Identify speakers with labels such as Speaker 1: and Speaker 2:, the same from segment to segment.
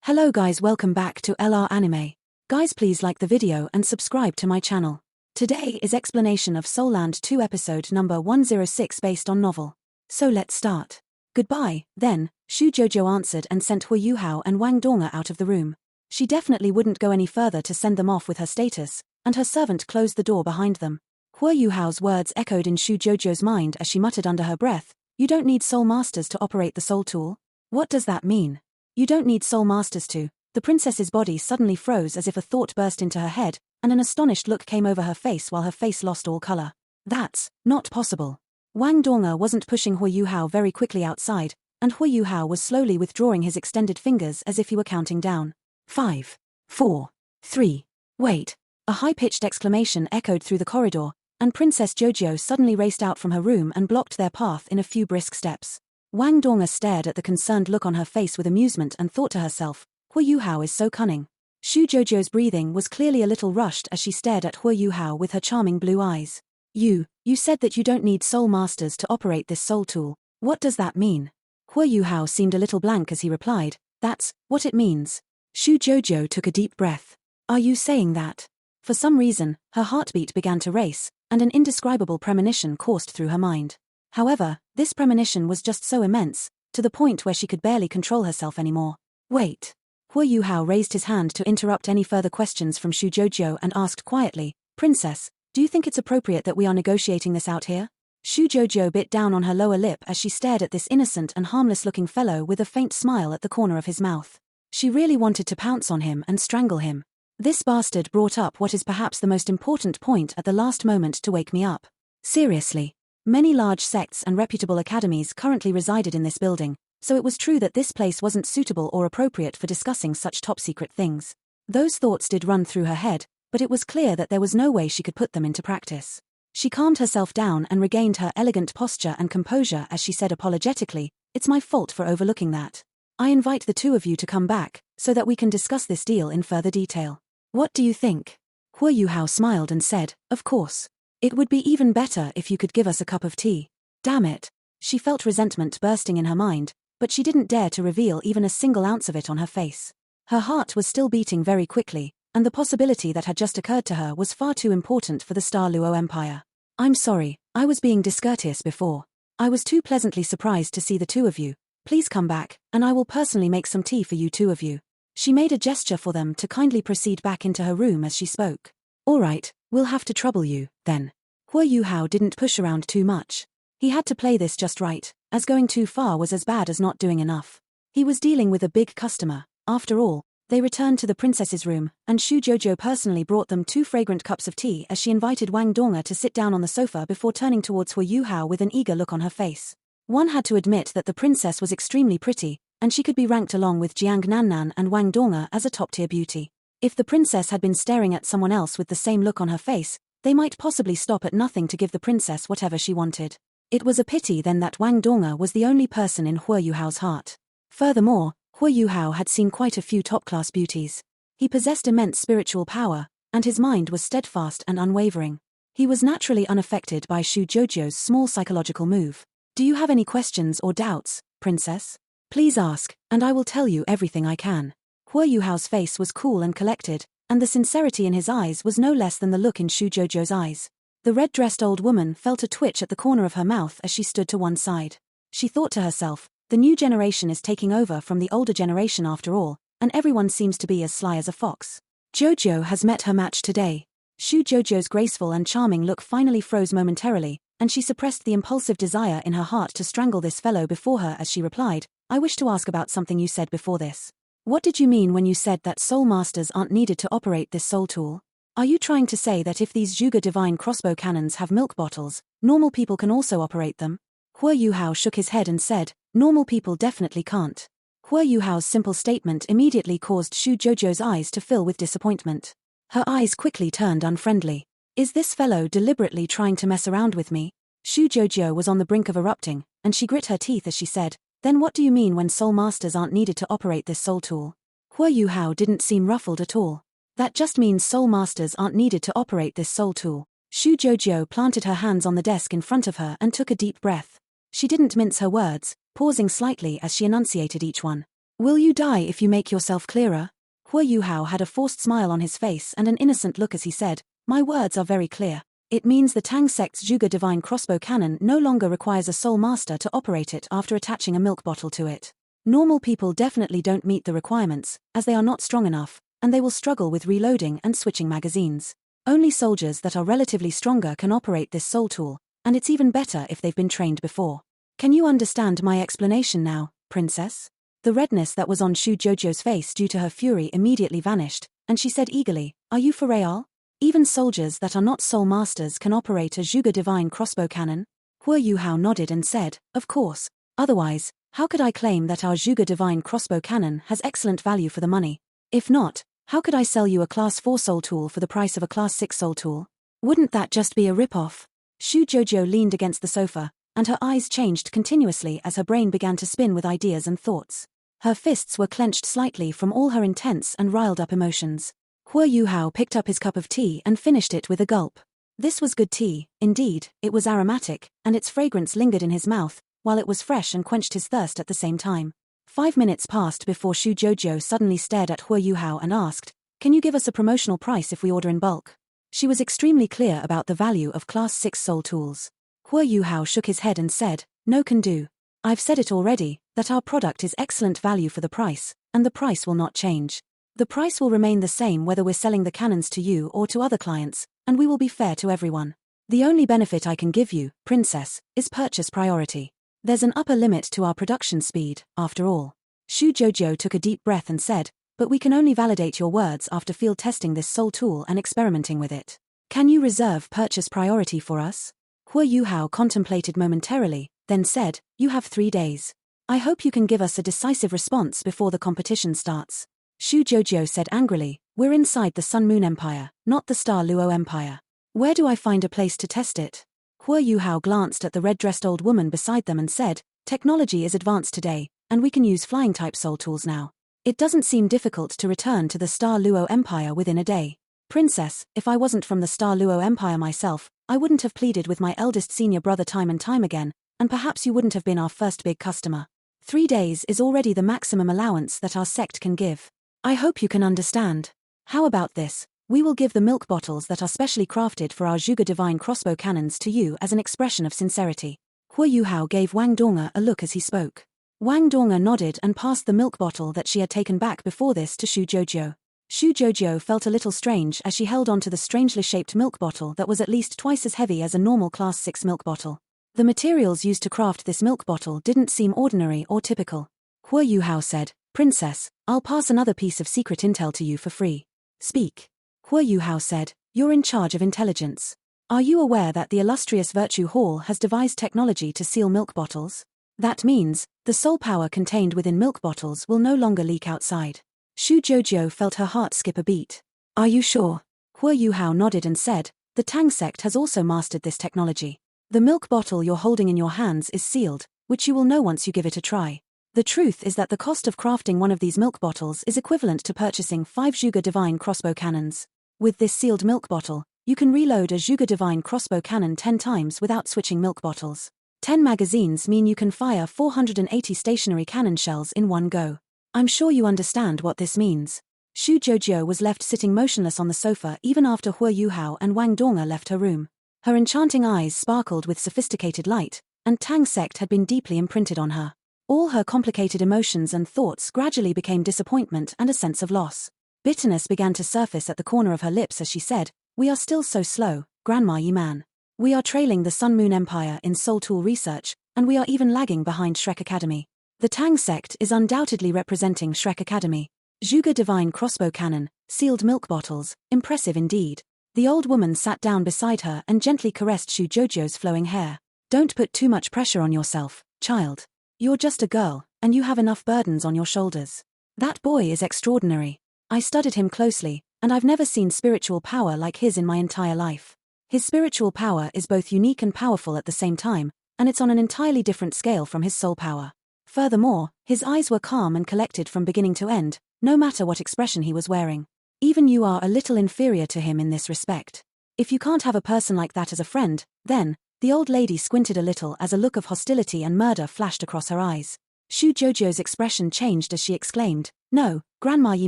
Speaker 1: Hello guys, welcome back to LR Anime. Guys, please like the video and subscribe to my channel. Today is explanation of Soul Land 2 episode number 106 based on novel. So let's start. Goodbye, then, Shu Jojo answered and sent Hu Yuhao and Wang Donga out of the room. She definitely wouldn't go any further to send them off with her status, and her servant closed the door behind them. Hu Yuhao's words echoed in Shu Jojo's mind as she muttered under her breath, "You don't need soul masters to operate the soul tool? What does that mean? You don't need soul masters to." The princess's body suddenly froze as if a thought burst into her head, and an astonished look came over her face while her face lost all color. That's not possible. Wang Donga wasn't pushing Hu Yuhao very quickly outside, and Hu Yuhao was slowly withdrawing his extended fingers as if he were counting down. 5, 4, 3, wait. A high-pitched exclamation echoed through the corridor, and Princess Jojo suddenly raced out from her room and blocked their path in a few brisk steps. Wang Donga stared at the concerned look on her face with amusement and thought to herself, Hu Yuhao is so cunning. Shu Jojo's breathing was clearly a little rushed as she stared at Hu Yuhao with her charming blue eyes. You said that you don't need soul masters to operate this soul tool. What does that mean? Hu Yuhao seemed a little blank as he replied, "That's what it means." Shu Jojo took a deep breath. "Are you saying that?" For some reason, her heartbeat began to race, and an indescribable premonition coursed through her mind. However, this premonition was just so immense, to the point where she could barely control herself anymore. Wait. Hu Yuhao raised his hand to interrupt any further questions from Shu Jojo and asked quietly, "Princess, do you think it's appropriate that we are negotiating this out here?" Shu Jojo bit down on her lower lip as she stared at this innocent and harmless-looking fellow with a faint smile at the corner of his mouth. She really wanted to pounce on him and strangle him. This bastard brought up what is perhaps the most important point at the last moment to wake me up. Seriously. Many large sects and reputable academies currently resided in this building, so it was true that this place wasn't suitable or appropriate for discussing such top-secret things. Those thoughts did run through her head, but it was clear that there was no way she could put them into practice. She calmed herself down and regained her elegant posture and composure as she said apologetically, "It's my fault for overlooking that. I invite the two of you to come back, so that we can discuss this deal in further detail. What do you think?" Hu Yuhao smiled and said, "Of course. It would be even better if you could give us a cup of tea." Damn it. She felt resentment bursting in her mind, but she didn't dare to reveal even a single ounce of it on her face. Her heart was still beating very quickly, and the possibility that had just occurred to her was far too important for the Star Luo Empire. "I'm sorry, I was being discourteous before. I was too pleasantly surprised to see the two of you. Please come back, and I will personally make some tea for you two of you." She made a gesture for them to kindly proceed back into her room as she spoke. "All right, we'll have to trouble you, then." Hu Yuhao didn't push around too much. He had to play this just right, as going too far was as bad as not doing enough. He was dealing with a big customer. After all, they returned to the princess's room, and Shu Jojo personally brought them 2 fragrant cups of tea as she invited Wang Donga to sit down on the sofa before turning towards Hu Yuhao with an eager look on her face. One had to admit that the princess was extremely pretty, and she could be ranked along with Jiang Nannan and Wang Donga as a top-tier beauty. If the princess had been staring at someone else with the same look on her face, they might possibly stop at nothing to give the princess whatever she wanted. It was a pity then that Wang Donga was the only person in Hu Yuhao's heart. Furthermore, Hu Yuhao had seen quite a few top-class beauties. He possessed immense spiritual power, and his mind was steadfast and unwavering. He was naturally unaffected by Shu Jojo's small psychological move. "Do you have any questions or doubts, princess? Please ask, and I will tell you everything I can." Hu Yuhao's face was cool and collected, and the sincerity in his eyes was no less than the look in Shu Jojo's eyes. The red-dressed old woman felt a twitch at the corner of her mouth as she stood to one side. She thought to herself, the new generation is taking over from the older generation after all, and everyone seems to be as sly as a fox. Jojo has met her match today. Shu Jojo's graceful and charming look finally froze momentarily, and she suppressed the impulsive desire in her heart to strangle this fellow before her as she replied, "I wish to ask about something you said before this. What did you mean when you said that soul masters aren't needed to operate this soul tool? Are you trying to say that if these Zhuge divine crossbow cannons have milk bottles, normal people can also operate them?" Hu Yuhao shook his head and said, "Normal people definitely can't." Hu Yuhao's simple statement immediately caused Shu Jojo's eyes to fill with disappointment. Her eyes quickly turned unfriendly. Is this fellow deliberately trying to mess around with me? Shu Jojo was on the brink of erupting, and she grit her teeth as she said, "Then what do you mean when soul masters aren't needed to operate this soul tool?" Hu Yuhao didn't seem ruffled at all. "That just means soul masters aren't needed to operate this soul tool." Shu Jojo planted her hands on the desk in front of her and took a deep breath. She didn't mince her words, pausing slightly as she enunciated each one. Will you die if you make yourself clearer? Hua Yuhao had a forced smile on his face and an innocent look as he said, my words are very clear. It means the Tang sect's Zhuge divine crossbow cannon no longer requires a soul master to operate it after attaching a milk bottle to it. Normal people definitely don't meet the requirements, as they are not strong enough, and they will struggle with reloading and switching magazines. Only soldiers that are relatively stronger can operate this soul tool, and it's even better if they've been trained before. Can you understand my explanation now, princess? The redness that was on Shu Jojo's face due to her fury immediately vanished, and she said eagerly, are you for real? Even soldiers that are not soul masters can operate a Zhuge divine crossbow cannon? Hua Yuhao nodded and said, of course, otherwise, how could I claim that our Zhuge divine crossbow cannon has excellent value for the money? If not, how could I sell you a class 4 soul tool for the price of a class 6 soul tool? Wouldn't that just be a rip-off? Shu Jojo leaned against the sofa, and her eyes changed continuously as her brain began to spin with ideas and thoughts. Her fists were clenched slightly from all her intense and riled-up emotions. Hua Yuhao picked up his cup of tea and finished it with a gulp. This was good tea, indeed, it was aromatic, and its fragrance lingered in his mouth, while it was fresh and quenched his thirst at the same time. 5 minutes passed before Shu Jojo suddenly stared at Hua Yuhao and asked, can you give us a promotional price if we order in bulk? She was extremely clear about the value of Class 6 soul tools. Hua Yuhao shook his head and said, no can do. I've said it already, that our product is excellent value for the price, and the price will not change. The price will remain the same whether we're selling the cannons to you or to other clients, and we will be fair to everyone. The only benefit I can give you, princess, is purchase priority. There's an upper limit to our production speed, after all. Shu Jojo took a deep breath and said, but we can only validate your words after field testing this soul tool and experimenting with it. Can you reserve purchase priority for us? Hua Yuhao contemplated momentarily, then said, you have 3 days. I hope you can give us a decisive response before the competition starts. Shu Jojo said angrily, we're inside the Sun Moon Empire, not the Star Luo Empire. Where do I find a place to test it? Hua Yuhao glanced at the red-dressed old woman beside them and said, technology is advanced today, and we can use flying-type soul tools now. It doesn't seem difficult to return to the Star Luo Empire within a day. Princess, if I wasn't from the Star Luo Empire myself, I wouldn't have pleaded with my eldest senior brother time and time again, and perhaps you wouldn't have been our first big customer. 3 days is already the maximum allowance that our sect can give. I hope you can understand. How about this? We will give the milk bottles that are specially crafted for our Zhuge divine crossbow cannons to you as an expression of sincerity. Hua Yuhao gave Wang Donga a look as he spoke. Wang Donga nodded and passed the milk bottle that she had taken back before this to Shu Jojo. Shu Jojo felt a little strange as she held onto the strangely shaped milk bottle that was at least twice as heavy as a normal class 6 milk bottle. The materials used to craft this milk bottle didn't seem ordinary or typical. Hua Yuhao said, Princess, I'll pass another piece of secret intel to you for free. Speak. Hua Yuhao said, you're in charge of intelligence. Are you aware that the illustrious Virtue Hall has devised technology to seal milk bottles? That means, the soul power contained within milk bottles will no longer leak outside. Shu Jojo felt her heart skip a beat. Are you sure? Hua Yuhao nodded and said, the Tang sect has also mastered this technology. The milk bottle you're holding in your hands is sealed, which you will know once you give it a try. The truth is that the cost of crafting one of these milk bottles is equivalent to purchasing 5 Zhuge divine crossbow cannons. With this sealed milk bottle, you can reload a Zhuge divine crossbow cannon 10 times without switching milk bottles. 10 magazines mean you can fire 480 stationary cannon shells in one go. I'm sure you understand what this means. Shu Jojo was left sitting motionless on the sofa even after Hua Yuhao and Wang Donga left her room. Her enchanting eyes sparkled with sophisticated light, and Tang sect had been deeply imprinted on her. All her complicated emotions and thoughts gradually became disappointment and a sense of loss. Bitterness began to surface at the corner of her lips as she said, we are still so slow, Grandma Yiman. We are trailing the Sun Moon Empire in soul tool research, and we are even lagging behind Shrek Academy. The Tang sect is undoubtedly representing Shrek Academy. Zhuge divine crossbow cannon, sealed milk bottles, impressive indeed. The old woman sat down beside her and gently caressed Shu Jojo's flowing hair. Don't put too much pressure on yourself, child. You're just a girl, and you have enough burdens on your shoulders. That boy is extraordinary. I studied him closely, and I've never seen spiritual power like his in my entire life. His spiritual power is both unique and powerful at the same time, and it's on an entirely different scale from his soul power. Furthermore, his eyes were calm and collected from beginning to end, no matter what expression he was wearing. Even you are a little inferior to him in this respect. If you can't have a person like that as a friend, then, the old lady squinted a little as a look of hostility and murder flashed across her eyes. Shu Jojo's expression changed as she exclaimed, "No, Grandma Yi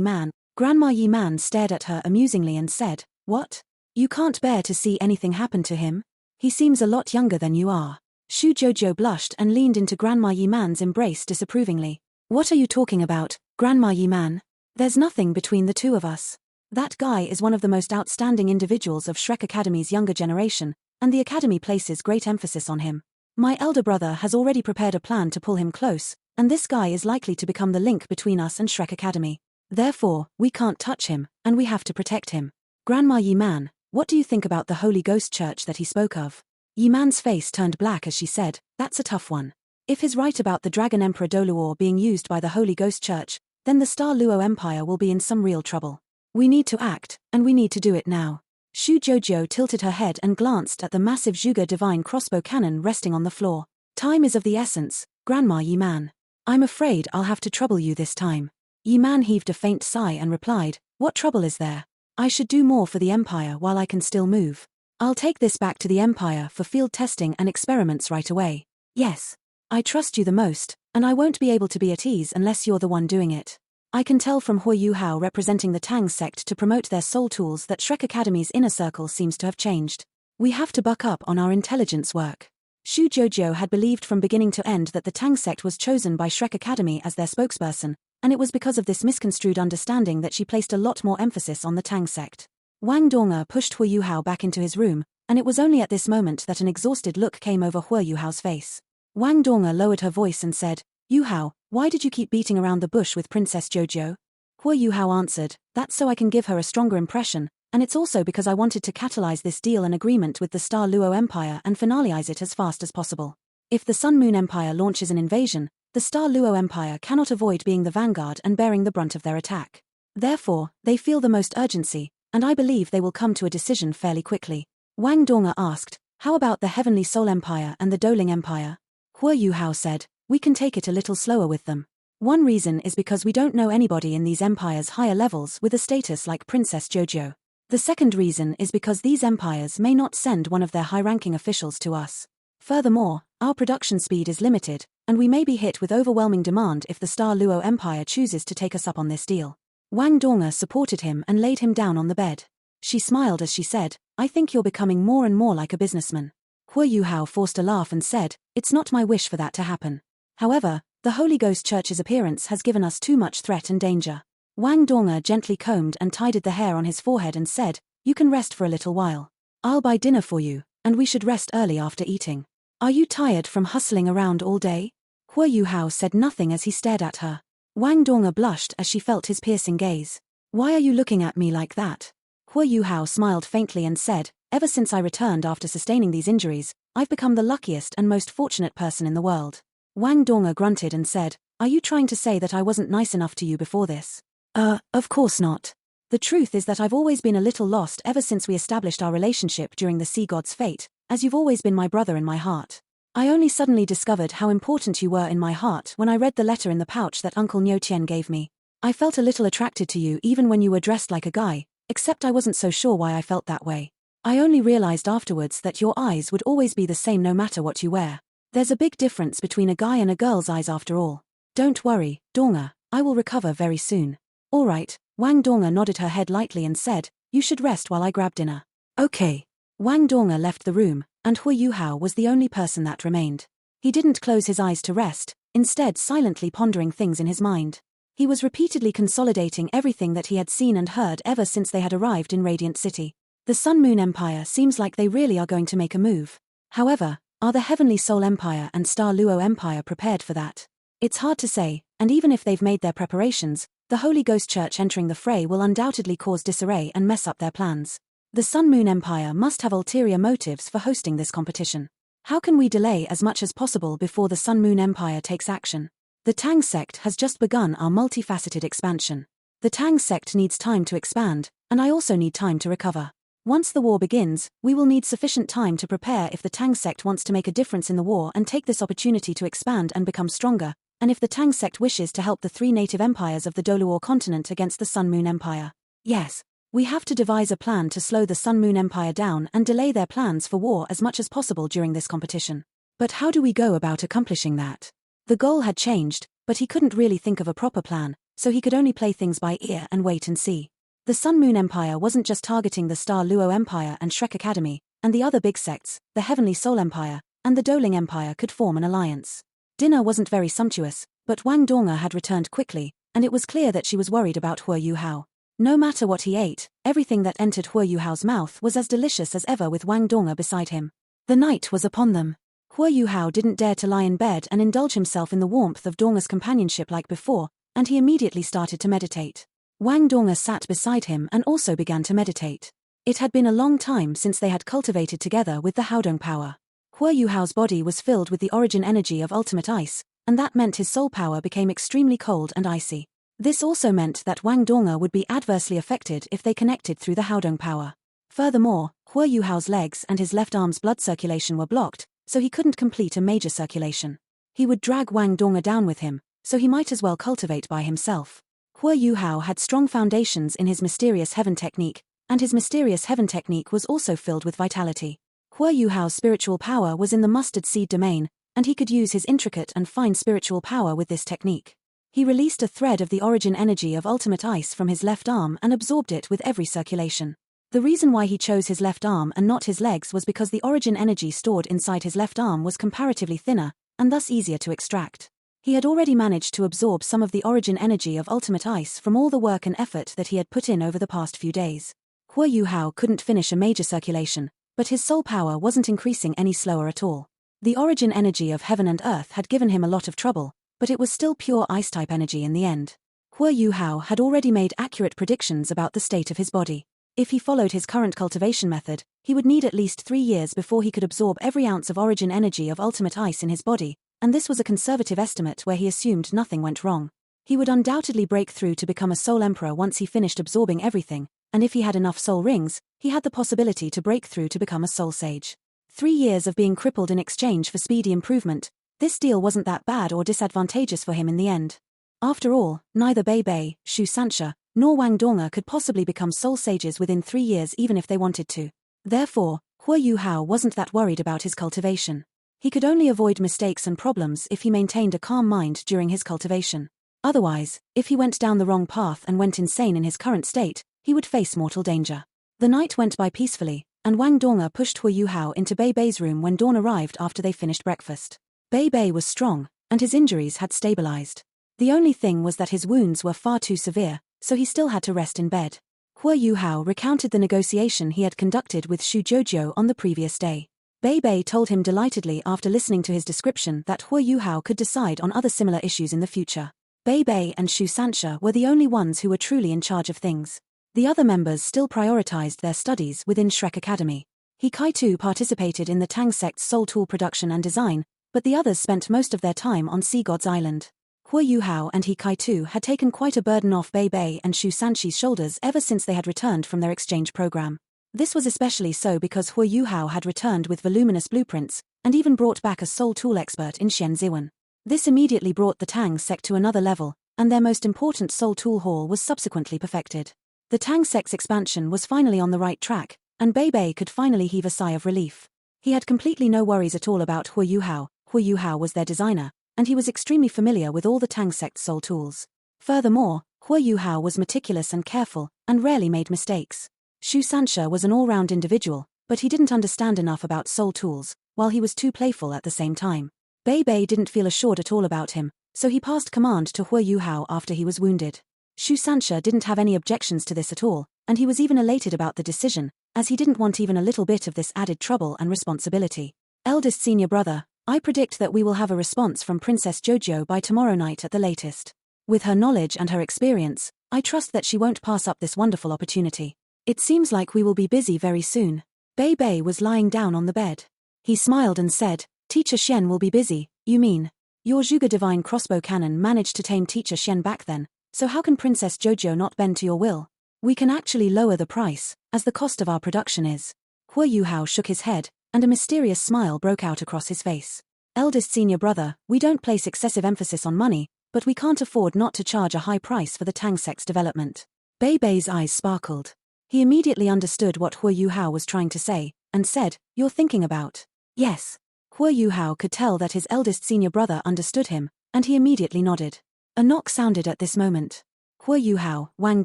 Speaker 1: Man." Grandma Yi Man stared at her amusingly and said, "What? You can't bear to see anything happen to him? He seems a lot younger than you are." Shu Jojo blushed and leaned into Grandma Yi Man's embrace disapprovingly. "What are you talking about, Grandma Yi Man? There's nothing between the two of us. That guy is one of the most outstanding individuals of Shrek Academy's younger generation, and the Academy places great emphasis on him. My elder brother has already prepared a plan to pull him close, and this guy is likely to become the link between us and Shrek Academy. Therefore, we can't touch him, and we have to protect him. Grandma Yi Man, what do you think about the Holy Ghost Church that he spoke of?" Yi Man's face turned black as she said, "That's a tough one. If he's right about the Dragon Emperor Doluor being used by the Holy Ghost Church, then the Star Luo Empire will be in some real trouble. We need to act, and we need to do it now." Shu Jojo tilted her head and glanced at the massive Zhuge Divine crossbow cannon resting on the floor. "Time is of the essence, Grandma Yi Man. I'm afraid I'll have to trouble you this time." Yi Man heaved a faint sigh and replied, "What trouble is there? I should do more for the Empire while I can still move. I'll take this back to the Empire for field testing and experiments right away. Yes. I trust you the most, and I won't be able to be at ease unless you're the one doing it. I can tell from Hui Yuhao representing the Tang sect to promote their soul tools that Shrek Academy's inner circle seems to have changed. We have to buck up on our intelligence work." Shu Jojo had believed from beginning to end that the Tang sect was chosen by Shrek Academy as their spokesperson, and it was because of this misconstrued understanding that she placed a lot more emphasis on the Tang sect. Wang Donga pushed Hui Yuhao back into his room, and it was only at this moment that an exhausted look came over Hui Yuhao's face. Wang Donga lowered her voice and said, "Yuhao, why did you keep beating around the bush with Princess Jojo?" Hui Yuhao answered, "That's so I can give her a stronger impression, and it's also because I wanted to catalyze this deal and agreement with the Star Luo Empire and finalize it as fast as possible. If the Sun Moon Empire launches an invasion, the Star Luo Empire cannot avoid being the vanguard and bearing the brunt of their attack. Therefore, they feel the most urgency, and I believe they will come to a decision fairly quickly." Wang Donga asked, "How about the Heavenly Soul Empire and the Doling Empire?" Hui Yuhao said, "We can take it a little slower with them. One reason is because we don't know anybody in these empires' higher levels with a status like Princess Jojo. The second reason is because these empires may not send one of their high-ranking officials to us. Furthermore, our production speed is limited, and we may be hit with overwhelming demand if the Star Luo Empire chooses to take us up on this deal." Wang Donga supported him and laid him down on the bed. She smiled as she said, "I think you're becoming more and more like a businessman." Hui Yuhao forced a laugh and said, "It's not my wish for that to happen. However, the Holy Ghost Church's appearance has given us too much threat and danger." Wang Donga gently combed and tidied the hair on his forehead and said, "You can rest for a little while. I'll buy dinner for you, and we should rest early after eating. Are you tired from hustling around all day?" Hui Yuhao said nothing as he stared at her. Wang Donga blushed as she felt his piercing gaze. "Why are you looking at me like that?" Hui Yuhao smiled faintly and said, "Ever since I returned after sustaining these injuries, I've become the luckiest and most fortunate person in the world." Wang Donga grunted and said, "Are you trying to say that I wasn't nice enough to you before this?" Of course not. The truth is that I've always been a little lost ever since we established our relationship during the Sea God's fate, as you've always been my brother in my heart. I only suddenly discovered how important you were in my heart when I read the letter in the pouch that Uncle Niu Tian gave me. I felt a little attracted to you even when you were dressed like a guy, except I wasn't so sure why I felt that way. I only realized afterwards that your eyes would always be the same no matter what you wear. There's a big difference between a guy and a girl's eyes after all. Don't worry, Donga, I will recover very soon." "All right," Wang Donga nodded her head lightly and said, "You should rest while I grab dinner." "Okay." Wang Donga left the room, and Hui Yuhao was the only person that remained. He didn't close his eyes to rest, instead silently pondering things in his mind. He was repeatedly consolidating everything that he had seen and heard ever since they had arrived in Radiant City. The Sun Moon Empire seems like they really are going to make a move. However, are the Heavenly Soul Empire and Star Luo Empire prepared for that? It's hard to say, and even if they've made their preparations, the Holy Ghost Church entering the fray will undoubtedly cause disarray and mess up their plans. The Sun Moon Empire must have ulterior motives for hosting this competition. How can we delay as much as possible before the Sun Moon Empire takes action? The Tang sect has just begun our multifaceted expansion. The Tang sect needs time to expand, and I also need time to recover. Once the war begins, we will need sufficient time to prepare if the Tang sect wants to make a difference in the war and take this opportunity to expand and become stronger, and if the Tang sect wishes to help the three native empires of the Doluor continent against the Sun Moon Empire. Yes. We have to devise a plan to slow the Sun Moon Empire down and delay their plans for war as much as possible during this competition. But how do we go about accomplishing that? The goal had changed, but he couldn't really think of a proper plan, so he could only play things by ear and wait and see. The Sun Moon Empire wasn't just targeting the Star Luo Empire and Shrek Academy, and the other big sects, the Heavenly Soul Empire, and the Doling Empire could form an alliance. Dinner wasn't very sumptuous, but Wang Donga had returned quickly, and it was clear that she was worried about Hua Yuhao. No matter what he ate, everything that entered Hua Yuhao's mouth was as delicious as ever with Wang Donga beside him. The night was upon them. Hua Yuhao didn't dare to lie in bed and indulge himself in the warmth of Donga's companionship like before, and he immediately started to meditate. Wang Donga sat beside him and also began to meditate. It had been a long time since they had cultivated together with the Haodong power. Hua Yuhao's body was filled with the origin energy of ultimate ice, and that meant his soul power became extremely cold and icy. This also meant that Wang Donga would be adversely affected if they connected through the Haodong power. Furthermore, Hua Yuhao's legs and his left arm's blood circulation were blocked, so he couldn't complete a major circulation. He would drag Wang Donga down with him, so he might as well cultivate by himself. Hua Yuhao had strong foundations in his mysterious heaven technique, and his mysterious heaven technique was also filled with vitality. Hua Yuhao's spiritual power was in the mustard seed domain, and he could use his intricate and fine spiritual power with this technique. He released a thread of the origin energy of ultimate ice from his left arm and absorbed it with every circulation. The reason why he chose his left arm and not his legs was because the origin energy stored inside his left arm was comparatively thinner, and thus easier to extract. He had already managed to absorb some of the origin energy of ultimate ice from all the work and effort that he had put in over the past few days. Hua Yuhao couldn't finish a major circulation, but his soul power wasn't increasing any slower at all. The origin energy of heaven and earth had given him a lot of trouble, but it was still pure ice-type energy in the end. Hua Yuhao had already made accurate predictions about the state of his body. If he followed his current cultivation method, he would need at least 3 years before he could absorb every ounce of origin energy of ultimate ice in his body, and this was a conservative estimate where he assumed nothing went wrong. He would undoubtedly break through to become a soul emperor once he finished absorbing everything, and if he had enough soul rings, he had the possibility to break through to become a soul sage. 3 years of being crippled in exchange for speedy improvement, this deal wasn't that bad or disadvantageous for him in the end. After all, neither Bei Bei, Shu Sanxia, nor Wang Donga could possibly become soul sages within 3 years even if they wanted to. Therefore, Hua Yuhao wasn't that worried about his cultivation. He could only avoid mistakes and problems if he maintained a calm mind during his cultivation. Otherwise, if he went down the wrong path and went insane in his current state, he would face mortal danger. The night went by peacefully, and Wang Donga pushed Hua Yuhao into Bei Bei's room when dawn arrived after they finished breakfast. Bei Bei was strong, and his injuries had stabilized. The only thing was that his wounds were far too severe, so he still had to rest in bed. Hua Yuhao recounted the negotiation he had conducted with Shu Jojo on the previous day. Bei Bei told him delightedly after listening to his description that Hua Yuhao could decide on other similar issues in the future. Bei Bei and Shu Sanxia were the only ones who were truly in charge of things. The other members still prioritized their studies within Shrek Academy. He Kai-Tu participated in the Tang sect's soul tool production and design, but the others spent most of their time on Sea God's Island. Hua Yuhao and He Kai-Tu had taken quite a burden off Bei Bei and Shu Sanxi's shoulders ever since they had returned from their exchange program. This was especially so because Hua Yuhao had returned with voluminous blueprints, and even brought back a soul tool expert in Xian Ziwen. This immediately brought the Tang sect to another level, and their most important soul tool hall was subsequently perfected. The Tang sect's expansion was finally on the right track, and Bei Bei could finally heave a sigh of relief. He had completely no worries at all about Hua Yuhao. Hua Yuhao was their designer, and he was extremely familiar with all the Tang sect's soul tools. Furthermore, Hua Yuhao was meticulous and careful, and rarely made mistakes. Shu Sanxia was an all-round individual, but he didn't understand enough about soul tools, while he was too playful at the same time. Bei Bei didn't feel assured at all about him, so he passed command to Hua Yuhao after he was wounded. Shu Sanxia didn't have any objections to this at all, and he was even elated about the decision, as he didn't want even a little bit of this added trouble and responsibility. Eldest senior brother, I predict that we will have a response from Princess Jojo by tomorrow night at the latest. With her knowledge and her experience, I trust that she won't pass up this wonderful opportunity. It seems like we will be busy very soon. Bei Bei was lying down on the bed. He smiled and said, Teacher Xian will be busy, you mean? Your Zhuge Divine Crossbow Cannon managed to tame Teacher Xian back then, so how can Princess Jojo not bend to your will? We can actually lower the price, as the cost of our production is. Hua Yuhao shook his head, and a mysterious smile broke out across his face. Eldest senior brother, we don't place excessive emphasis on money, but we can't afford not to charge a high price for the Tang sect's development. Bei Bei's eyes sparkled. He immediately understood what Hua Yuhao was trying to say, and said, You're thinking about. Yes. Hua Yuhao could tell that his eldest senior brother understood him, and he immediately nodded. A knock sounded at this moment. Hua Yuhao, Wang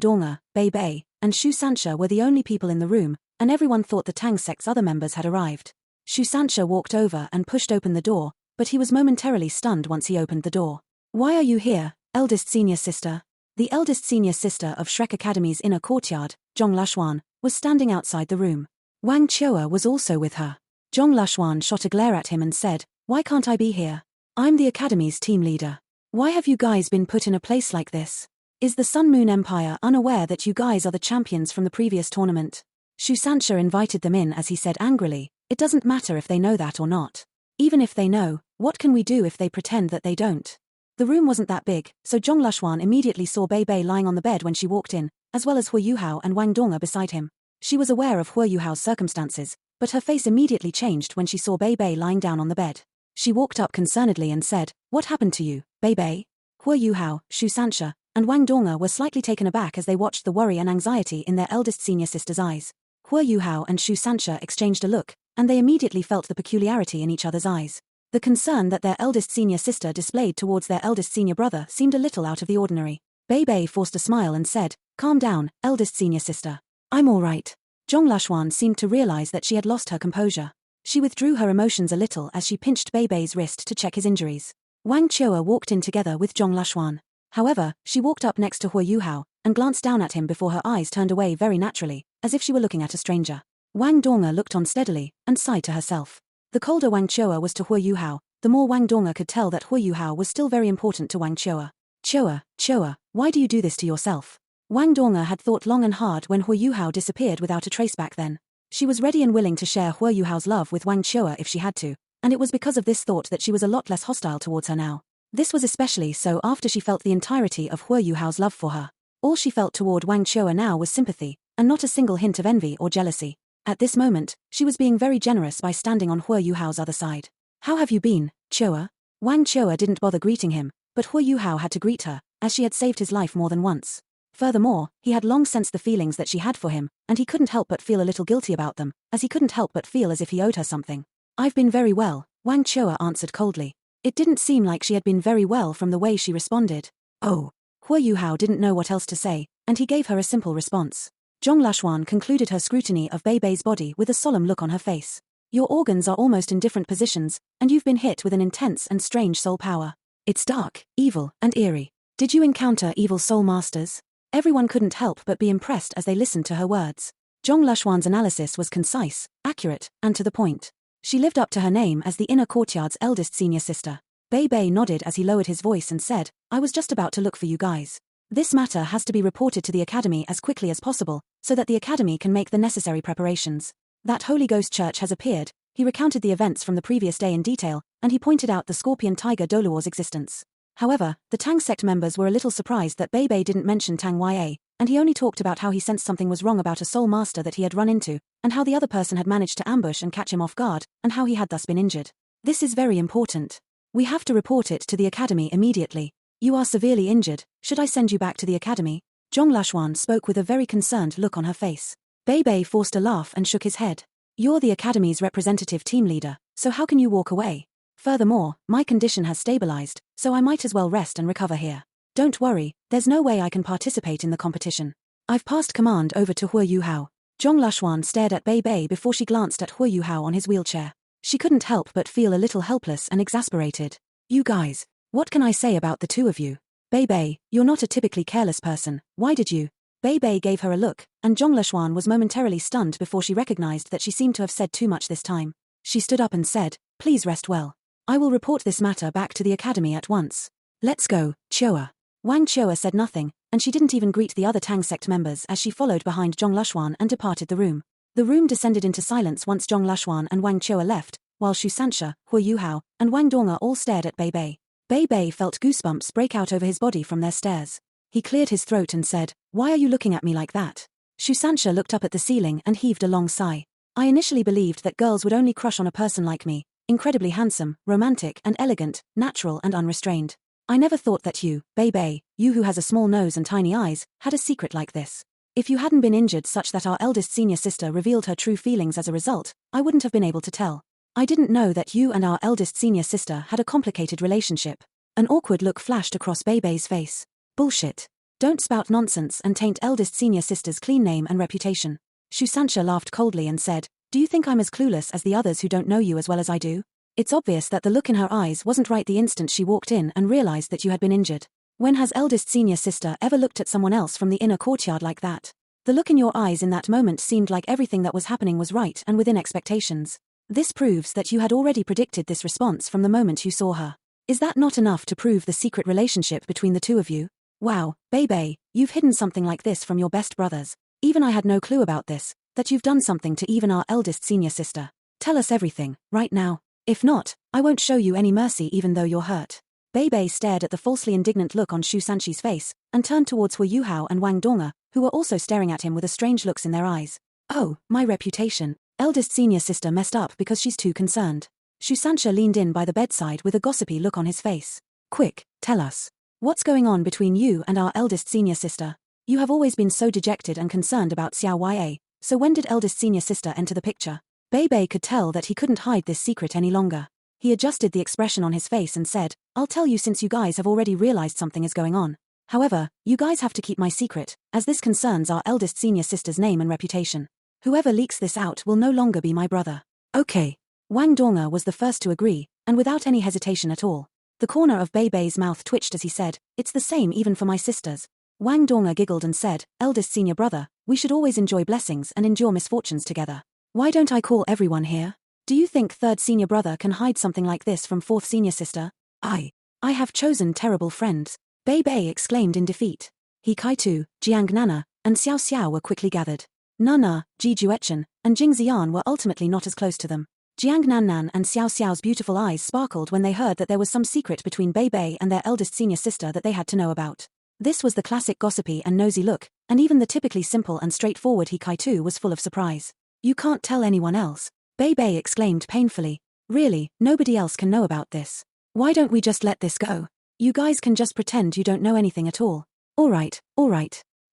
Speaker 1: Dong'er, Bei Bei, and Shu Sanxia were the only people in the room, and everyone thought the Tang sect's other members had arrived. Shu Sanxia walked over and pushed open the door, but he was momentarily stunned once he opened the door. Why are you here, eldest senior sister? The eldest senior sister of Shrek Academy's inner courtyard, Zhong Lashuan, was standing outside the room. Wang Chua was also with her. Zhong Lashuan shot a glare at him and said, "Why can't I be here? I'm the Academy's team leader. Why have you guys been put in a place like this? Is the Sun Moon Empire unaware that you guys are the champions from the previous tournament?" Shu Sanxia invited them in as he said angrily, "It doesn't matter if they know that or not. Even if they know, what can we do if they pretend that they don't?" The room wasn't that big, so Zhong Lashuan immediately saw Bei Bei lying on the bed when she walked in, as well as Hua Yuhao and Wang Dong'er beside him. She was aware of Hua Yuhao's circumstances, but her face immediately changed when she saw Bei Bei lying down on the bed. She walked up concernedly and said, "What happened to you, Bei Bei?" Hua Yuhao, Shu Sanxia, and Wang Dong'er were slightly taken aback as they watched the worry and anxiety in their eldest senior sister's eyes. Hua Yuhao and Shu Sanxia exchanged a look, and they immediately felt the peculiarity in each other's eyes. The concern that their eldest senior sister displayed towards their eldest senior brother seemed a little out of the ordinary. Bei Bei forced a smile and said, "Calm down, eldest senior sister. I'm all right." Zhong Lashuan seemed to realize that she had lost her composure. She withdrew her emotions a little as she pinched Bei Bei's wrist to check his injuries. Wang Chua walked in together with Zhong Lashuan. However, she walked up next to Hua Yuhao and glanced down at him before her eyes turned away very naturally, as if she were looking at a stranger. Wang Dong'er looked on steadily and sighed to herself. The colder Wang Chua was to Hua Yuhao, the more Wang Dong'er could tell that Hua Yuhao was still very important to Wang Chua. Chua, why do you do this to yourself?" Wang Dong'er had thought long and hard when Hua Yuhao disappeared without a trace back then. She was ready and willing to share Hua Yuhao's love with Wang Chua if she had to, and it was because of this thought that she was a lot less hostile towards her now. This was especially so after she felt the entirety of Hua Yuhao's love for her. All she felt toward Wang Chua now was sympathy, and not a single hint of envy or jealousy. At this moment, she was being very generous by standing on Hua Yuhao's other side. "How have you been, Chua?" Wang Chua didn't bother greeting him, but Hua Yuhao had to greet her, as she had saved his life more than once. Furthermore, he had long sensed the feelings that she had for him, and he couldn't help but feel a little guilty about them, as he couldn't help but feel as if he owed her something. "I've been very well," Wang Chua answered coldly. It didn't seem like she had been very well from the way she responded. "Oh." Hua Yuhao didn't know what else to say, and he gave her a simple response. Zhong Lashuan concluded her scrutiny of Bei Bei's body with a solemn look on her face. "Your organs are almost in different positions, and you've been hit with an intense and strange soul power. It's dark, evil, and eerie. Did you encounter evil soul masters?" Everyone couldn't help but be impressed as they listened to her words. Zhong Lashuan's analysis was concise, accurate, and to the point. She lived up to her name as the inner courtyard's eldest senior sister. Bei Bei nodded as he lowered his voice and said, "I was just about to look for you guys. This matter has to be reported to the Academy as quickly as possible, so that the Academy can make the necessary preparations. That Holy Ghost Church has appeared." He recounted the events from the previous day in detail, and he pointed out the Scorpion Tiger Doluor's existence. However, the Tang sect members were a little surprised that Bei Bei didn't mention Tang Ya, and he only talked about how he sensed something was wrong about a soul master that he had run into, and how the other person had managed to ambush and catch him off guard, and how he had thus been injured. "This is very important. We have to report it to the Academy immediately. You are severely injured. Should I send you back to the Academy?" Zhong Lashuan spoke with a very concerned look on her face. Bei Bei forced a laugh and shook his head. "You're the Academy's representative team leader, so how can you walk away? Furthermore, my condition has stabilized, so I might as well rest and recover here. Don't worry, there's no way I can participate in the competition. I've passed command over to Hua Yuhao." Zhong Lashuan stared at Bei Bei before she glanced at Hua Yuhao on his wheelchair. She couldn't help but feel a little helpless and exasperated. "You guys, what can I say about the two of you? Bei Bei, you're not a typically careless person. Why did you?" Bei Bei gave her a look, and Zhong Lashuan was momentarily stunned before she recognized that she seemed to have said too much this time. She stood up and said, "Please rest well. I will report this matter back to the Academy at once. Let's go, Chua." Wang Chua said nothing, and she didn't even greet the other Tang sect members as she followed behind Zhong Lashuan and departed the room. The room descended into silence once Zhong Lashuan and Wang Chua left, while Shu Sanxia, Hua Yuhao, and Wang Dong'er all stared at Bei Bei. Bei Bei felt goosebumps break out over his body from their stares. He cleared his throat and said, "Why are you looking at me like that?" Shu Sanxia looked up at the ceiling and heaved a long sigh. "I initially believed that girls would only crush on a person like me, incredibly handsome, romantic and elegant, natural and unrestrained. I never thought that you, Bei Bei, you who has a small nose and tiny eyes, had a secret like this. If you hadn't been injured such that our eldest senior sister revealed her true feelings as a result, I wouldn't have been able to tell. I didn't know that you and our eldest senior sister had a complicated relationship. An awkward look flashed across Beibei's face. Bullshit. Don't spout nonsense and taint eldest senior sister's clean name and reputation. Shusansha laughed coldly and said, do you think I'm as clueless as the others who don't know you as well as I do? It's obvious that the look in her eyes wasn't right the instant she walked in and realized that you had been injured. When has eldest senior sister ever looked at someone else from the inner courtyard like that? The look in your eyes in that moment seemed like everything that was happening was right and within expectations. This proves that you had already predicted this response from the moment you saw her. Is that not enough to prove the secret relationship between the two of you? Wow, Beibei, you've hidden something like this from your best brothers. Even I had no clue about this, that you've done something to even our eldest senior sister. Tell us everything, right now. If not, I won't show you any mercy even though you're hurt. Beibei stared at the falsely indignant look on Shu Sanchi's face, and turned towards Hu Yuhao and Wang Donga, who were also staring at him with strange looks in their eyes. Oh, my reputation. Eldest senior sister messed up because she's too concerned. Shu Sancha leaned in by the bedside with a gossipy look on his face. Quick, tell us. What's going on between you and our eldest senior sister? You have always been so dejected and concerned about Xiao Ya, so when did eldest senior sister enter the picture? Beibei could tell that he couldn't hide this secret any longer. He adjusted the expression on his face and said, I'll tell you since you guys have already realized something is going on. However, you guys have to keep my secret, as this concerns our eldest senior sister's name and reputation. Whoever leaks this out will no longer be my brother. Okay. Wang Donga was the first to agree, and without any hesitation at all. The corner of Beibei's mouth twitched as he said, it's the same even for my sisters. Wang Donga giggled and said, eldest senior brother, we should always enjoy blessings and endure misfortunes together. Why don't I call everyone here? Do you think third senior brother can hide something like this from fourth senior sister? I have chosen terrible friends. Beibei exclaimed in defeat. He Kaitu, Jiang Nana, and Xiao Xiao were quickly gathered. Nana, Ji Juechen, and Jing Xian were ultimately not as close to them. Jiang Nannan and Xiao Xiao's beautiful eyes sparkled when they heard that there was some secret between Beibei and their eldest senior sister that they had to know about. This was the classic gossipy and nosy look, and even the typically simple and straightforward He Kaitu was full of surprise. You can't tell anyone else? Beibei exclaimed painfully. Really, nobody else can know about this. Why don't we just let this go? You guys can just pretend you don't know anything at all. Alright,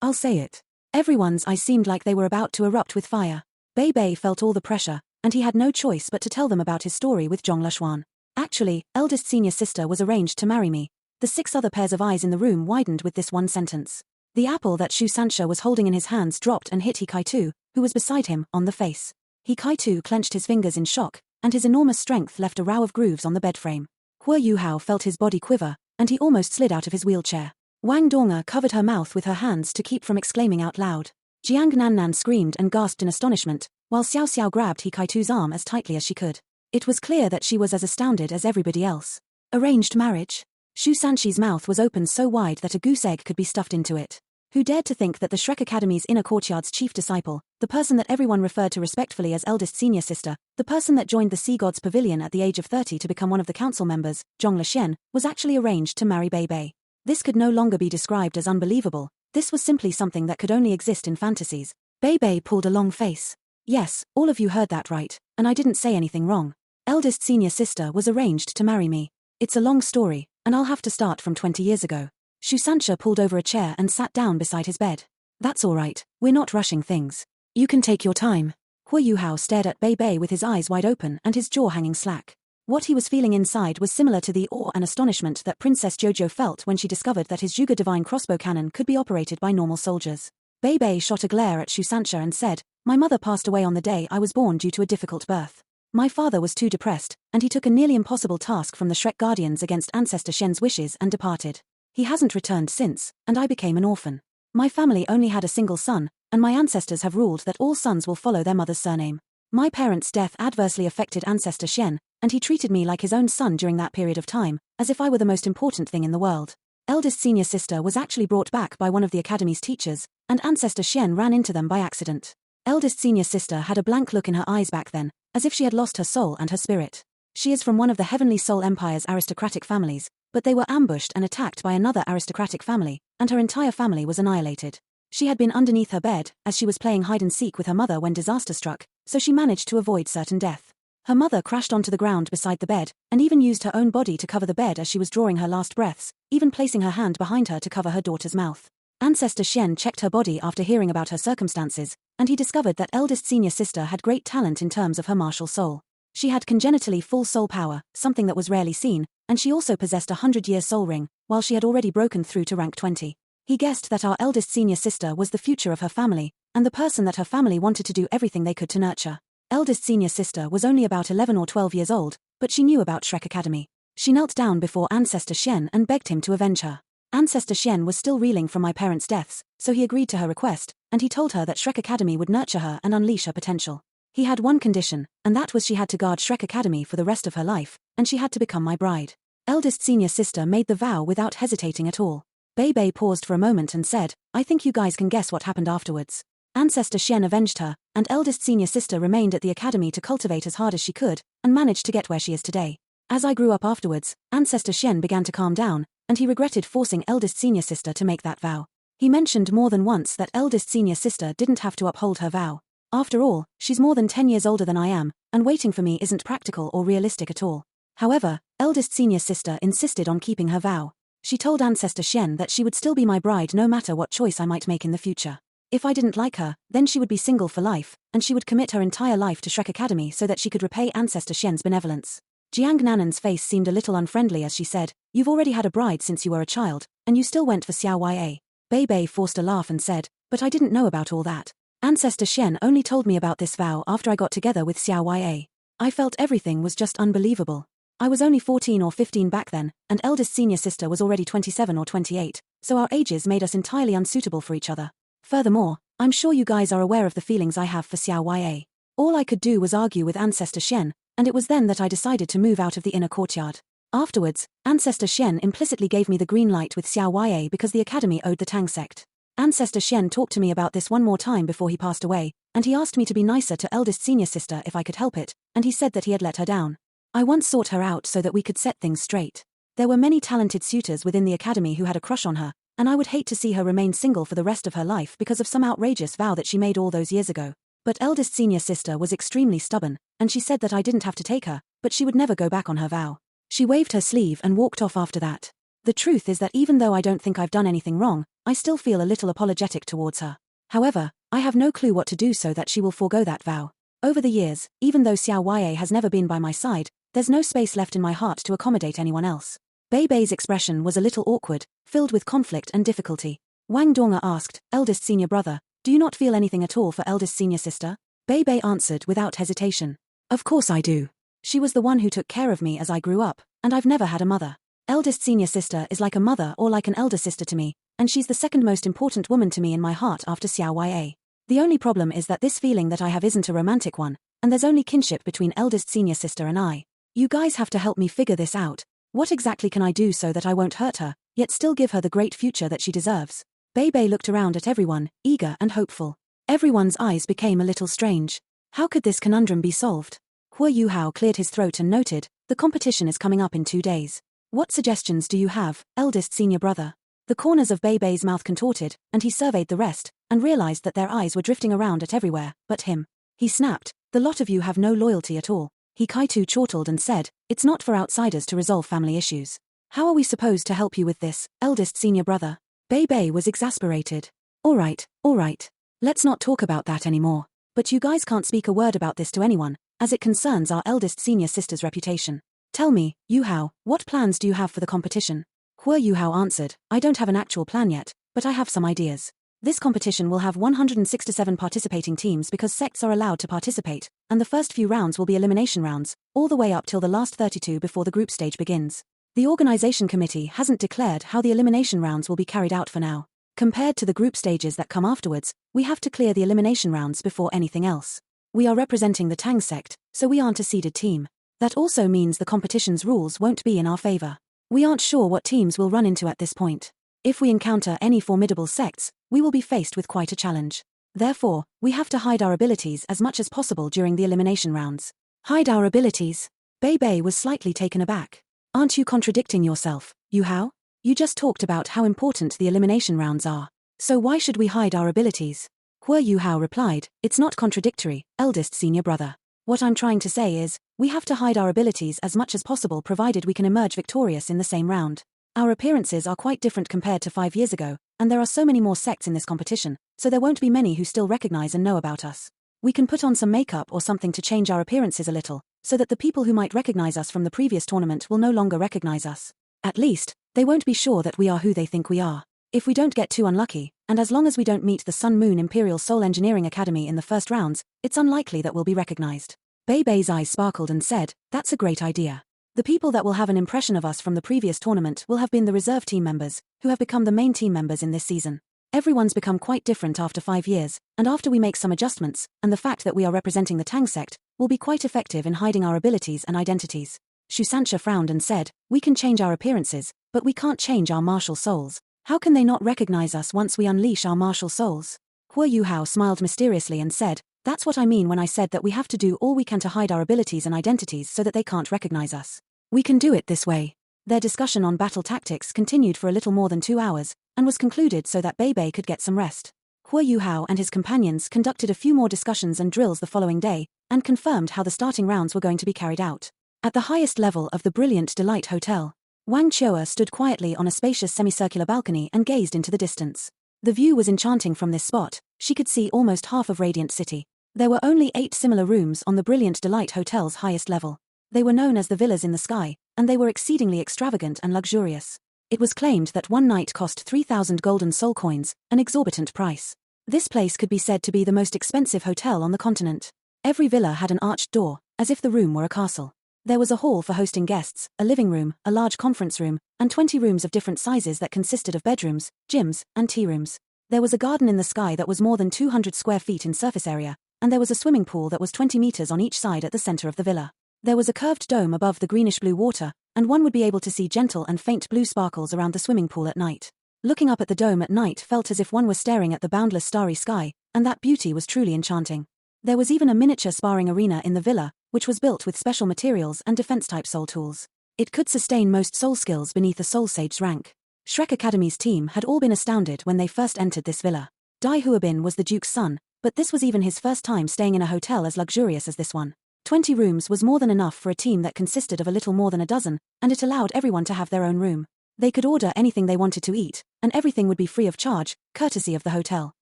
Speaker 1: I'll say it. Everyone's eyes seemed like they were about to erupt with fire. Beibei felt all the pressure, and he had no choice but to tell them about his story with Zhong Leshuan. Actually, eldest senior sister was arranged to marry me. The 6 other pairs of eyes in the room widened with this one sentence. The apple that Shu Sancha was holding in his hands dropped and hit He Kaitu, who was beside him, on the face. He Kaitu clenched his fingers in shock, and his enormous strength left a row of grooves on the bed frame. Hu Yuhao felt his body quiver, and he almost slid out of his wheelchair. Wang Donga covered her mouth with her hands to keep from exclaiming out loud. Jiang Nannan screamed and gasped in astonishment, while Xiao Xiao grabbed He Kaitu's arm as tightly as she could. It was clear that she was as astounded as everybody else. Arranged marriage? Shu Sanchi's mouth was opened so wide that a goose egg could be stuffed into it. Who dared to think that the Shrek Academy's inner courtyard's chief disciple, the person that everyone referred to respectfully as eldest senior sister, the person that joined the Sea God's Pavilion at the age of 30 to become one of the council members, Zhong Lexian, was actually arranged to marry Beibei? This could no longer be described as unbelievable. This was simply something that could only exist in fantasies. Beibei pulled a long face. Yes, all of you heard that right, and I didn't say anything wrong. Eldest senior sister was arranged to marry me. It's a long story, and I'll have to start from 20 years ago. Shu Sancha pulled over a chair and sat down beside his bed. That's all right, we're not rushing things. You can take your time. Hu Yuhao stared at Beibei with his eyes wide open and his jaw hanging slack. What he was feeling inside was similar to the awe and astonishment that Princess Jojo felt when she discovered that his Juga Divine crossbow cannon could be operated by normal soldiers. Beibei shot a glare at Shu Sancha and said, My mother passed away on the day I was born due to a difficult birth. My father was too depressed, and he took a nearly impossible task from the Shrek Guardians against Ancestor Shen's wishes and departed. He hasn't returned since, and I became an orphan. My family only had a single son, and my ancestors have ruled that all sons will follow their mother's surname. My parents' death adversely affected Ancestor Shen, and he treated me like his own son during that period of time, as if I were the most important thing in the world. Eldest senior sister was actually brought back by one of the academy's teachers, and Ancestor Shen ran into them by accident. Eldest senior sister had a blank look in her eyes back then, as if she had lost her soul and her spirit. She is from one of the Heavenly Soul Empire's aristocratic families, but they were ambushed and attacked by another aristocratic family, and her entire family was annihilated. She had been underneath her bed, as she was playing hide-and-seek with her mother when disaster struck, so she managed to avoid certain death. Her mother crashed onto the ground beside the bed, and even used her own body to cover the bed as she was drawing her last breaths, even placing her hand behind her to cover her daughter's mouth. Ancestor Shen checked her body after hearing about her circumstances, and he discovered that eldest senior sister had great talent in terms of her martial soul. She had congenitally full soul power, something that was rarely seen, and she also possessed a 100-year soul ring, while she had already broken through to rank 20. He guessed that our eldest senior sister was the future of her family, and the person that her family wanted to do everything they could to nurture. Eldest senior sister was only about 11 or 12 years old, but she knew about Shrek Academy. She knelt down before Ancestor Shen and begged him to avenge her. Ancestor Shen was still reeling from my parents' deaths, so he agreed to her request, and he told her that Shrek Academy would nurture her and unleash her potential. He had one condition, and that was she had to guard Shrek Academy for the rest of her life, and she had to become my bride. Eldest senior sister made the vow without hesitating at all. Bei paused for a moment and said, "I think you guys can guess what happened afterwards." Ancestor Shen avenged her, and eldest senior sister remained at the academy to cultivate as hard as she could, and managed to get where she is today. As I grew up afterwards, Ancestor Shen began to calm down, and he regretted forcing eldest senior sister to make that vow. He mentioned more than once that eldest senior sister didn't have to uphold her vow. After all, she's more than 10 years older than I am, and waiting for me isn't practical or realistic at all. However, eldest senior sister insisted on keeping her vow. She told Ancestor Shen that she would still be my bride no matter what choice I might make in the future. If I didn't like her, then she would be single for life, and she would commit her entire life to Shrek Academy so that she could repay Ancestor Shen's benevolence. Jiang Nanan's face seemed a little unfriendly as she said, "You've already had a bride since you were a child, and you still went for Xiao Ya." Bei forced a laugh and said, "But I didn't know about all that. Ancestor Shen only told me about this vow after I got together with Xiao Ya. I felt everything was just unbelievable. I was only 14 or 15 back then, and eldest senior sister was already 27 or 28, so our ages made us entirely unsuitable for each other. Furthermore, I'm sure you guys are aware of the feelings I have for Xiao Ya. All I could do was argue with Ancestor Shen, and it was then that I decided to move out of the inner courtyard. Afterwards, Ancestor Shen implicitly gave me the green light with Xiao Ya because the academy owed the Tang sect. Ancestor Shen talked to me about this one more time before he passed away, and he asked me to be nicer to eldest senior sister if I could help it, and he said that he had let her down. I once sought her out so that we could set things straight. There were many talented suitors within the academy who had a crush on her, and I would hate to see her remain single for the rest of her life because of some outrageous vow that she made all those years ago. But eldest senior sister was extremely stubborn, and she said that I didn't have to take her, but she would never go back on her vow. She waved her sleeve and walked off after that. The truth is that even though I don't think I've done anything wrong, I still feel a little apologetic towards her. However, I have no clue what to do so that she will forego that vow. Over the years, even though Xiao Ya has never been by my side, there's no space left in my heart to accommodate anyone else. Bei's expression was a little awkward, filled with conflict and difficulty. Wang Donga asked, "Eldest senior brother, do you not feel anything at all for eldest senior sister?" Bei answered without hesitation. "Of course I do. She was the one who took care of me as I grew up, and I've never had a mother. Eldest senior sister is like a mother or like an elder sister to me, and she's the second most important woman to me in my heart after Xiao Ya. The only problem is that this feeling that I have isn't a romantic one, and there's only kinship between eldest senior sister and I. You guys have to help me figure this out. What exactly can I do so that I won't hurt her, yet still give her the great future that she deserves?" Bei looked around at everyone, eager and hopeful. Everyone's eyes became a little strange. How could this conundrum be solved? Hua Yuhao cleared his throat and noted, "The competition is coming up in 2 days. What suggestions do you have, eldest senior brother?" The corners of Bei's mouth contorted, and he surveyed the rest, and realized that their eyes were drifting around at everywhere, but him. He snapped, "The lot of you have no loyalty at all." He Kaitu chortled and said, "It's not for outsiders to resolve family issues. How are we supposed to help you with this, eldest senior brother?" Bei was exasperated. All right. Let's not talk about that anymore. But you guys can't speak a word about this to anyone, as it concerns our eldest senior sister's reputation. Tell me, Yuhao, what plans do you have for the competition?" Hua Yuhao answered, "I don't have an actual plan yet, but I have some ideas. This competition will have 167 participating teams because sects are allowed to participate, and the first few rounds will be elimination rounds, all the way up till the last 32 before the group stage begins. The organization committee hasn't declared how the elimination rounds will be carried out for now. Compared to the group stages that come afterwards, we have to clear the elimination rounds before anything else. We are representing the Tang sect, so we aren't a seeded team. That also means the competition's rules won't be in our favor. We aren't sure what teams we'll run into at this point. If we encounter any formidable sects, we will be faced with quite a challenge. Therefore, we have to hide our abilities as much as possible during the elimination rounds." "Hide our abilities?" Bei was slightly taken aback. "Aren't you contradicting yourself, Yuhao? You just talked about how important the elimination rounds are. So why should we hide our abilities?" Hua Yuhao replied, "It's not contradictory, eldest senior brother. What I'm trying to say is, we have to hide our abilities as much as possible provided we can emerge victorious in the same round. Our appearances are quite different compared to 5 years ago, and there are so many more sects in this competition, so there won't be many who still recognize and know about us. We can put on some makeup or something to change our appearances a little, so that the people who might recognize us from the previous tournament will no longer recognize us. At least, they won't be sure that we are who they think we are. If we don't get too unlucky, and as long as we don't meet the Sun Moon Imperial Soul Engineering Academy in the first rounds, it's unlikely that we'll be recognized. Bei's eyes sparkled and said, "That's a great idea. The people that will have an impression of us from the previous tournament will have been the reserve team members, who have become the main team members in this season. Everyone's become quite different after 5 years, and after we make some adjustments, and the fact that we are representing the Tang sect, will be quite effective in hiding our abilities and identities." Shusansha frowned and said, "We can change our appearances, but we can't change our martial souls. How can they not recognize us once we unleash our martial souls?" Huo Yuhao smiled mysteriously and said, "That's what I mean when I said that we have to do all we can to hide our abilities and identities so that they can't recognize us. We can do it this way." Their discussion on battle tactics continued for a little more than 2 hours, and was concluded so that Bei could get some rest. Huo Yuhao and his companions conducted a few more discussions and drills the following day, and confirmed how the starting rounds were going to be carried out. At the highest level of the Brilliant Delight Hotel, Wang Chua stood quietly on a spacious semicircular balcony and gazed into the distance. The view was enchanting from this spot. She could see almost half of Radiant City. There were only 8 similar rooms on the Brilliant Delight Hotel's highest level. They were known as the villas in the sky, and they were exceedingly extravagant and luxurious. It was claimed that one night cost 3,000 golden soul coins, an exorbitant price. This place could be said to be the most expensive hotel on the continent. Every villa had an arched door, as if the room were a castle. There was a hall for hosting guests, a living room, a large conference room, and 20 rooms of different sizes that consisted of bedrooms, gyms, and tea rooms. There was a garden in the sky that was more than 200 square feet in surface area, and there was a swimming pool that was 20 meters on each side at the center of the villa. There was a curved dome above the greenish-blue water, and one would be able to see gentle and faint blue sparkles around the swimming pool at night. Looking up at the dome at night felt as if one was staring at the boundless starry sky, and that beauty was truly enchanting. There was even a miniature sparring arena in the villa, which was built with special materials and defense-type soul tools. It could sustain most soul skills beneath a soul sage's rank. Shrek Academy's team had all been astounded when they first entered this villa. Dai Huabin was the Duke's son, but this was even his first time staying in a hotel as luxurious as this one. 20 rooms was more than enough for a team that consisted of a little more than a dozen, and it allowed everyone to have their own room. They could order anything they wanted to eat, and everything would be free of charge, courtesy of the hotel.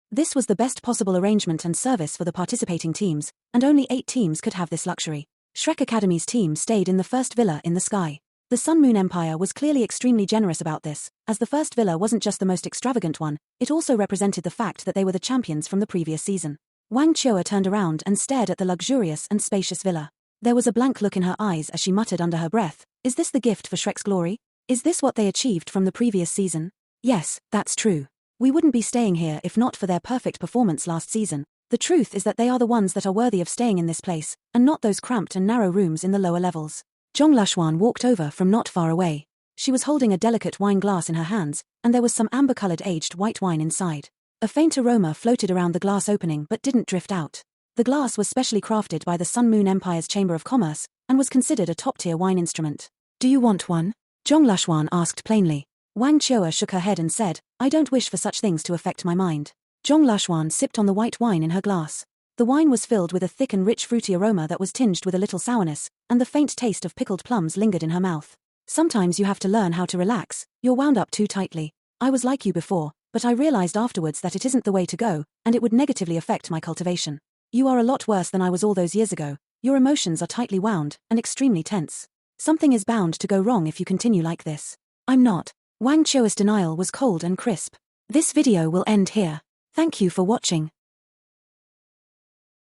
Speaker 1: This was the best possible arrangement and service for the participating teams, and only 8 teams could have this luxury. Shrek Academy's team stayed in the first villa in the sky. The Sun Moon Empire was clearly extremely generous about this, as the first villa wasn't just the most extravagant one, it also represented the fact that they were the champions from the previous season. Wang Chua turned around and stared at the luxurious and spacious villa. There was a blank look in her eyes as she muttered under her breath, "Is this the gift for Shrek's glory? Is this what they achieved from the previous season? Yes, that's true. We wouldn't be staying here if not for their perfect performance last season. The truth is that they are the ones that are worthy of staying in this place, and not those cramped and narrow rooms in the lower levels." Zhong Lashuan walked over from not far away. She was holding a delicate wine glass in her hands, and there was some amber-colored aged white wine inside. A faint aroma floated around the glass opening but didn't drift out. The glass was specially crafted by the Sun Moon Empire's Chamber of Commerce, and was considered a top-tier wine instrument. "Do you want one?" Zhong Lashuan asked plainly. Wang Chua shook her head and said, "I don't wish for such things to affect my mind." Zhong Lashuan sipped on the white wine in her glass. The wine was filled with a thick and rich fruity aroma that was tinged with a little sourness, and the faint taste of pickled plums lingered in her mouth. "Sometimes you have to learn how to relax, you're wound up too tightly. I was like you before, but I realized afterwards that it isn't the way to go, and it would negatively affect my cultivation. You are a lot worse than I was all those years ago. Your emotions are tightly wound, and extremely tense. Something is bound to go wrong if you continue like this." "I'm not." Wang Chua's denial was cold and crisp. This video will end here. Thank you for watching.